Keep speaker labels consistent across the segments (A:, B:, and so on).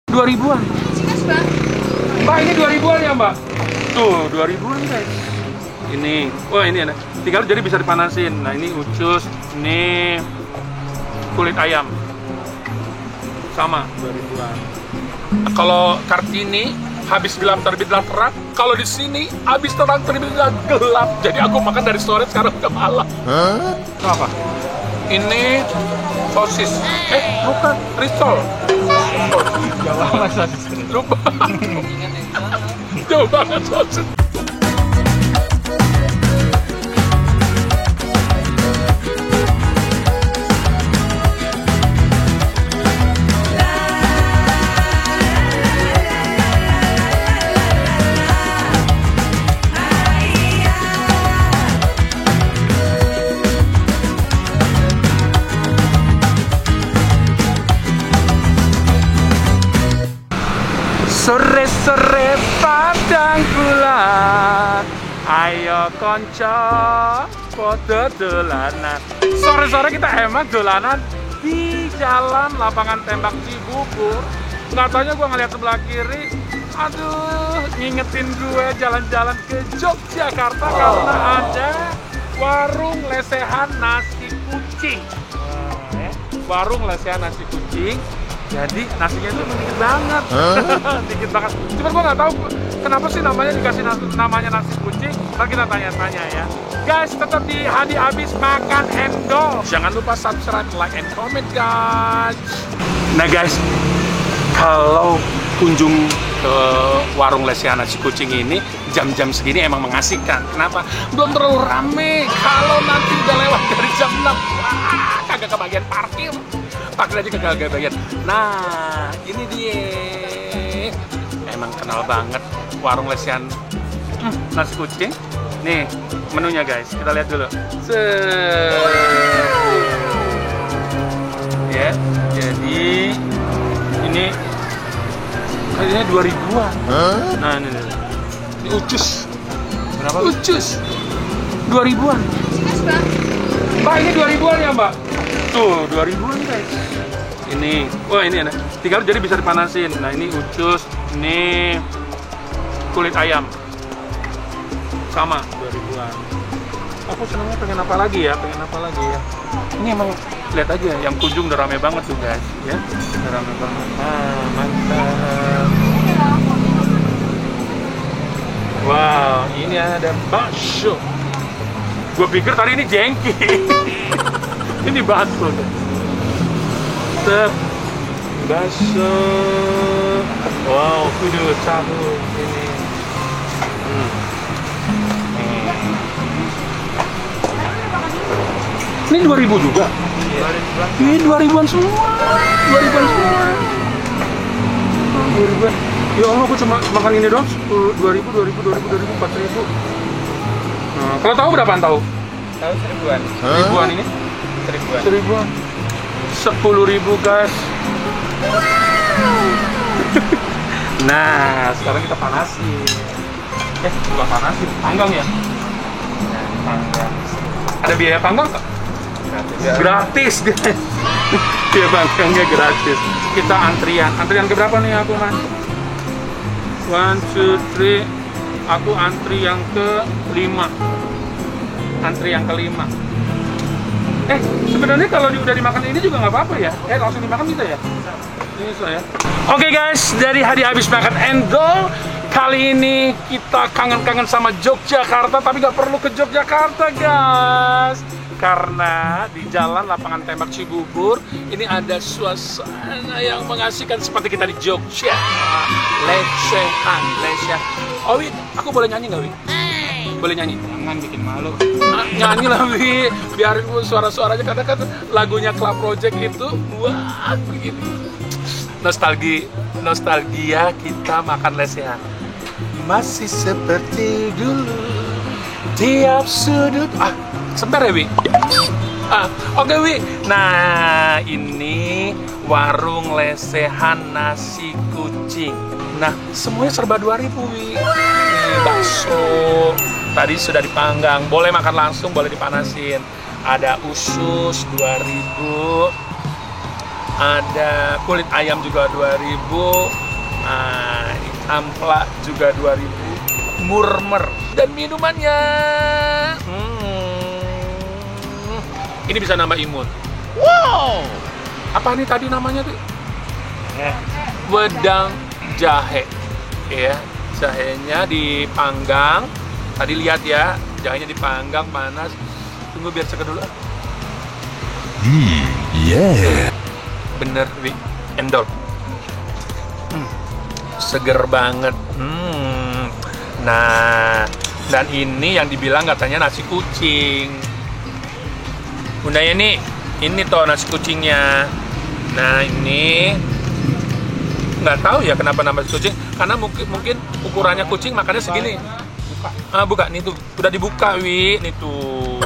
A: 2000-an. Mbak, ini 2000-an ya, Mbak? Tuh, 2000-an, guys. Ini, wah ini ada. Tinggal jadi bisa dipanasin. Nah, ini ucus, ini kulit ayam. Sama, 2000-an. Kalau Kartini habis gelap terbitlah terang. Kalau di sini habis terang terbitlah gelap. Jadi aku makan dari sore sekarang udah malam. Itu apa? Ini sosis. Bukan, risol.
B: Jauh banget sosis.
A: Lupa. Jauh banget sosis. Sore-sore padang bulan, ayo konco podo dolanan. Sore-sore kita hemat dolanan di jalan lapangan tembak Cibubur. Nggak taunya gue ngeliat sebelah kiri, aduh ngingetin gue jalan-jalan ke Yogyakarta karena ada warung lesehan nasi kucing. Warung lesehan nasi kucing. Jadi nasinya itu dikit banget, dikit banget. Cuma gue nggak tahu kenapa sih namanya dikasih namanya nasi kucing. Ntar kita tanya-tanya ya. Guys, tetap di Hadi Habis Makan Endol. Jangan lupa subscribe, like, and comment, guys. Nah guys, kalau kunjung ke warung lesehan nasi kucing ini jam-jam segini emang mengasihkan. Kenapa? Belum terlalu rame. Kalau nanti udah lewat dari jam 6, wah, kagak kebagian parkir. Parkir aja kagak kebagian. Nah, ini dia. Emang kenal banget warung lesehan nasi kucing. Nih, menunya guys. Kita lihat dulu. Ya, jadi ini kayaknya 2000-an. Nah, ini ucus. Berapa? Ucus. 2000-an. Mbak, ini 2000-an ya, Mbak? Tuh, 2000-an, guys. Ini, wah ini ada. Tinggal jadi bisa dipanasin. Nah, ini ucus, ini kulit ayam. Sama, 2000-an. Aku senangnya pengen apa lagi ya? Ini emang lihat aja, yang kunjung udah rame banget tuh, guys. Ya, udah rame banget. Ah, mantap. Wow, ini ada bakso. Gue pikir tadi ini jengki. Ini bakso. Bakso. Wow, kudu tahu ini. Ini 2000 juga. Ini 2000-an semua. 2000-an semua. 2000-an. Ya Allah, aku cuma makan ini doang. 2000, 4000. Nah, kalau tahu berapaan tahu?
B: Tahu 1000-an.
A: 1000-an ini? 1000-an. 10.000 guys. Nah, sekarang kita panasin. Bukan panasin, panggang ya? Panggang. Ada biaya panggang nggak? Gratis guys. Biaya panggangnya gratis. Kita antrian. Antrian keberapa nih aku, Man? 1, 2, 3. Aku antri yang ke-5. Antri yang ke-5. Sebenarnya kalau udah dimakan ini juga nggak apa-apa ya? Langsung dimakan bisa ya? Bisa ya. Oke guys, dari Hadi Habis Makan Endol, kali ini kita kangen-kangen sama Yogyakarta, tapi nggak perlu ke Yogyakarta guys. Karena di jalan lapangan tembak Cibubur ini ada suasana yang mengasihkan seperti kita di Jogja. Lesehan. Oh Wi, aku boleh nyanyi nggak Wi? Boleh nyanyi? Jangan bikin malu. Nyanyi lah Wi, biar suara-suaranya karena kan lagunya Club Project itu wah begini. Nostalgia kita makan lesehan. Masih seperti dulu tiap sudut. Sebentar ya Wi. Oke Wi. Nah, ini warung lesehan nasi kucing. Nah, semuanya serba 2000 Wi. Nih bakso. Tadi sudah dipanggang, boleh makan langsung, boleh dipanasin. Ada usus 2000. Ada kulit ayam juga 2000. Ampla juga 2000. Murmer. Dan minumannya. Ini bisa nambah imun. Wow. Apa nih tadi namanya tuh? Wedang jahe. Ya, jahenya dipanggang. Tadi lihat ya, jahenya dipanggang panas. Tunggu biar seger dulu.
C: Yeah.
A: Bener, Wi. Endol. Seger banget. Nah, dan ini yang dibilang katanya nasi kucing. Bundanya ini tuh nasi kucingnya. Nah, ini nggak tahu ya kenapa nama kucing. Karena mungkin ukurannya kucing makanya segini. Buka, nih tuh udah dibuka, Wi. Nih tuh.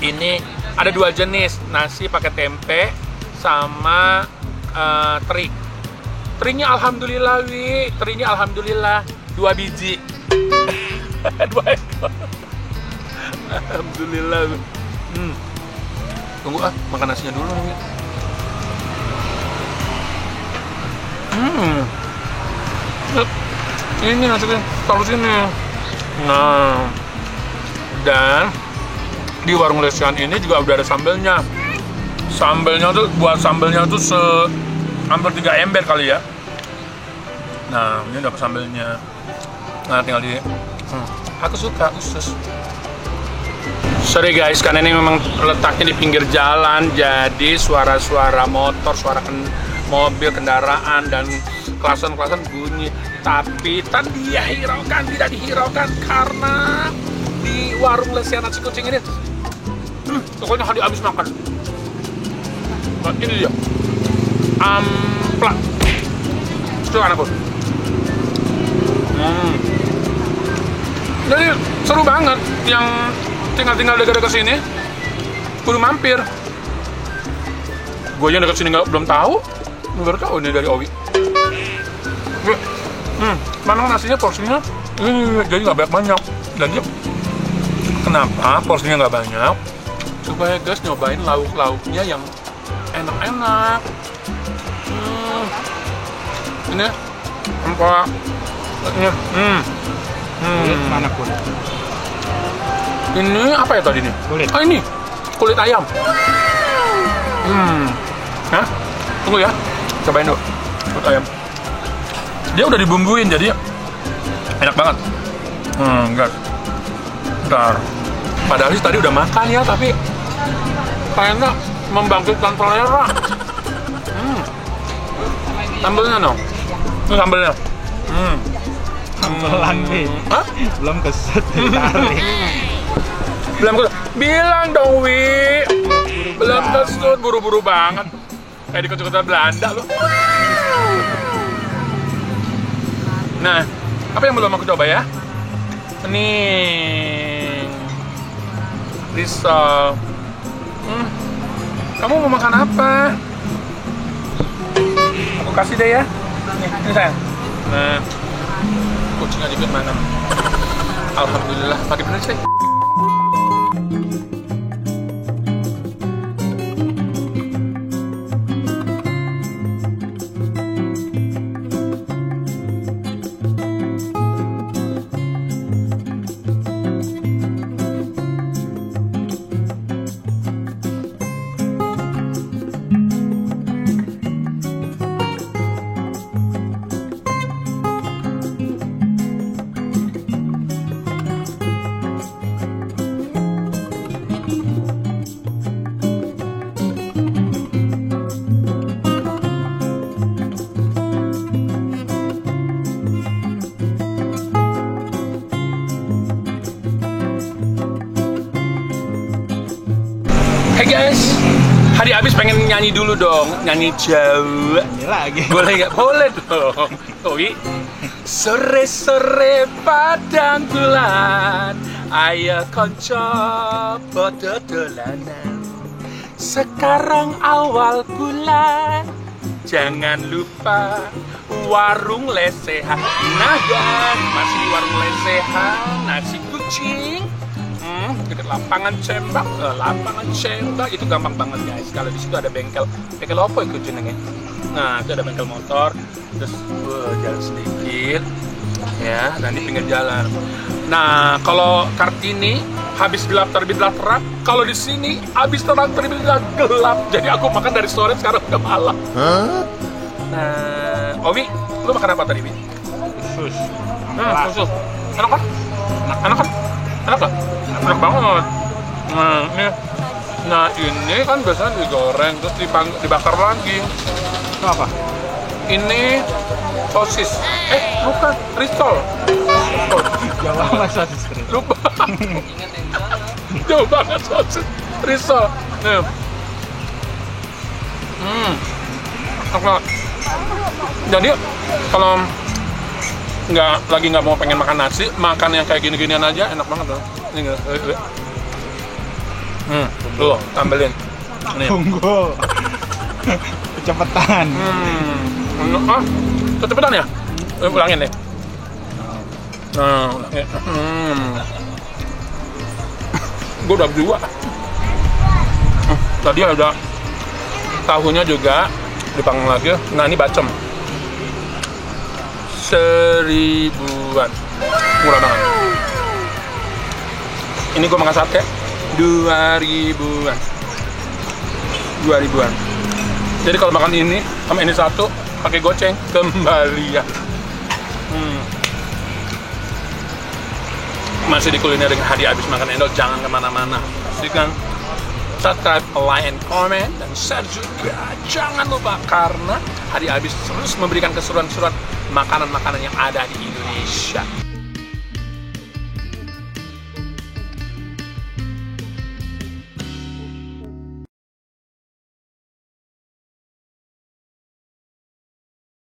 A: Ini ada 2 jenis, nasi pakai tempe sama teri. Terinya alhamdulillah, Wi. Terinya alhamdulillah 2 biji. 2 ekor. Alhamdulillah. Tunggu makan nasinya dulu nih. Ini nasinya taruh sini. Nah, dan di warung Lesehan ini juga udah ada sambelnya. Sambelnya tuh hampir 3 ember kali ya. Nah, ini udah sambelnya. Nah, tinggal aku suka usus. Sorry guys, karena ini memang letaknya di pinggir jalan, jadi suara-suara motor, suara mobil, kendaraan, dan kelasan-kelasan bunyi. Tapi tidak dihiraukan karena di warung Lesehan nasi kucing ini pokoknya habis makan. Nah, ini dia ampla. Coba anakku. Jadi seru banget. Yang tinggal dekat-dekat sini kudu mampir. Gue yang dekat sini belum tahu. Baru tahu ini dari Owi. Mana nasinya porsinya jadi nggak banyak. Dan dia kenapa porsinya nggak banyak? Supaya guys nyobain lauk-lauknya yang enak-enak. Ini apa?
B: Mana kulit?
A: Ini apa ya tadi nih?
B: Kulit.
A: Ini kulit ayam. Hah? Tunggu ya, cobain dulu kulit ayam. Dia udah dibumbuin jadi enak banget. Enggak. Bentar. Padahal sih tadi udah makan ya, tapi kayaknya membangkitkan selera. Sambelnya no. Ini sambelnya.
B: Sambelan nih.
A: Hah?
B: Belum keset tarik.
A: Belum kesut. Bilang dong, Wi. Belum kesut, buru-buru banget. Kayak di kota-kota Belanda loh. Nah, apa yang belum aku coba ya? Nih, risol. Kamu mau makan apa? Aku kasih deh ya. Ini sayang. Nah, kucingnya juga makan. Alhamdulillah, pakai bener sih. Hey guys, hari habis pengen nyanyi dulu dong, nyanyi Jawa.
B: Ini lagi.
A: Boleh nggak? Boleh dong. Owi. Sore-sore padang bulan, ayo konco podo dolanan. Sekarang awal bulan, jangan lupa warung Lesehan. Nah guys, masih di warung Lesehan, nasi kucing. dekat lapangan Cembak. Lapangan Cembak itu gampang banget guys. Kalau di situ ada bengkel apa itu jenengnya? Nah, itu ada bengkel motor. Terus jalan sedikit, ya, dan di pinggir jalan. Nah, kalau Kartini habis gelap terbit terang. Kalau di sini habis terang terbit gelap. Jadi aku makan dari sore, sekarang udah malam. Nah, Owi, lu makan apa tadi, Bi?
B: Sus.
A: Susu. Enak kan? Enak kan? Enak gak? Enak banget. Nah ini kan biasanya digoreng terus dibakar lagi.
B: Itu apa?
A: Ini sosis. Bukan, risol.
B: Jauh banget sosis kering.
A: Lupa. Jauh banget sosis. Risol. Nih. Enak. Jadi kalau nggak mau pengen makan nasi, makan yang kayak gini-ginian aja enak banget loh. Ini tuh tambelin. Nih.
B: Tunggu. Kecepatan.
A: Kecepatan ya? Ulangin deh. Ulangin. Gue udah berdua. Tadi ada tahunya juga dipanggang lagi. Nah ini bacem. 1000-an, murah banget. Ini gue makan sate 2000-an. Jadi kalau makan ini sama ini satu pakai goceng kembalian. Masih di kuliner dengan Hadi Abis Makan Endol. Jangan kemana-mana. Pastikan subscribe, like, and comment, dan share juga. Jangan lupa karena Hadi Abis terus memberikan keseruan-keseruan makanan-makanan yang ada di Indonesia.